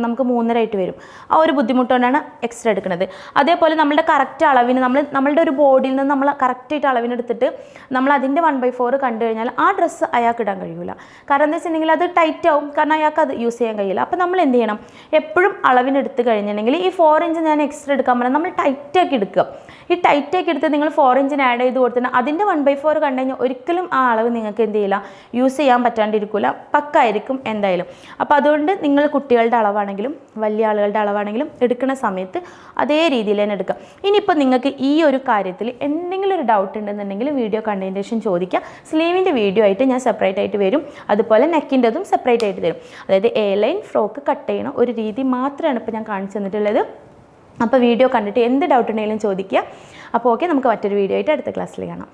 നമുക്ക് 3.5 ആയിട്ട് വരും. ആ ഒരു ബുദ്ധിമുട്ടുകൊണ്ടാണ് എക്സ്ട്രാ എടുക്കുന്നത്. അതേപോലെ നമ്മളുടെ കറക്റ്റ് അളവിന് നമ്മളുടെ ഒരു ബോഡിയിൽ നിന്ന് നമ്മൾ കറക്റ്റായിട്ട് അളവിനെടുത്തിട്ട് നമ്മൾ അതിൻ്റെ 1/4 കണ്ടു കഴിഞ്ഞാൽ ആ ഡ്രസ്സ് അയാൾക്ക് ഇടാൻ കഴിയില്ല. കാരണം എന്താ വെച്ചിട്ടുണ്ടെങ്കിൽ അത് ടൈറ്റ് ആവും, കാരണം അയാൾക്ക് അത് യൂസ് ചെയ്യാൻ കഴിയില്ല. അപ്പോൾ നമ്മൾ എന്ത് ചെയ്യണം, എപ്പോഴും അളവിനെടുത്ത് കഴിഞ്ഞിട്ടുണ്ടെങ്കിൽ ഈ 4 ഇഞ്ച് ഞാൻ എക്സ്ട്രാ എടുക്കാൻ പറഞ്ഞാൽ നമ്മൾ ടൈറ്റാക്കി എടുക്കുക. ഈ ടൈറ്റാക്കി എടുത്ത് നിങ്ങൾ 4 ഇഞ്ചിന് ആഡ് ചെയ്ത് കൊടുത്തിട്ട് അതിൻ്റെ 1/4 കണ്ടു കഴിഞ്ഞാൽ ഒരിക്കലും ആ അളവ് നിങ്ങൾക്ക് എന്ത് ചെയ്യില്ല, യൂസ് ചെയ്യാൻ പറ്റാണ്ടിരിക്കില്ല, പക്കായിരിക്കും എന്തായാലും. അപ്പോൾ അതുകൊണ്ട് നിങ്ങൾ കുട്ടികളുടെ അളവാണെങ്കിലും വലിയ ആളുകളുടെ അളവാണെങ്കിലും എടുക്കുന്ന സമയത്ത് അതേ രീതിയിൽ തന്നെ എടുക്കുക. ഇനിയിപ്പോൾ നിങ്ങൾക്ക് ഈ ഒരു കാര്യത്തിൽ എന്തെങ്കിലും ഒരു ഡൗട്ട് ഉണ്ടെന്നുണ്ടെങ്കിൽ വീഡിയോ കണ്ടതിന് ശേഷം ചോദിക്കുക. സ്ലീവിൻ്റെ വീഡിയോ ആയിട്ട് ഞാൻ സെപ്പറേറ്റ് ആയിട്ട് വരും. അതുപോലെ നെക്കിൻ്റെതും സെപ്പറേറ്റ് ആയിട്ട് തരും. അതായത് എ ലൈൻ ഫ്രോക്ക് കട്ട് ചെയ്യണ ഒരു രീതി മാത്രമാണ് ഇപ്പോൾ ഞാൻ കാണിച്ചു തന്നിട്ടുള്ളത്. അപ്പോൾ വീഡിയോ കണ്ടിട്ട് എന്ത് ഡൗട്ട് ഉണ്ടെങ്കിലും ചോദിക്കുക. അപ്പോൾ ഓക്കെ, നമുക്ക് മറ്റൊരു വീഡിയോ ആയിട്ട് അടുത്ത ക്ലാസ്സിൽ കാണാം.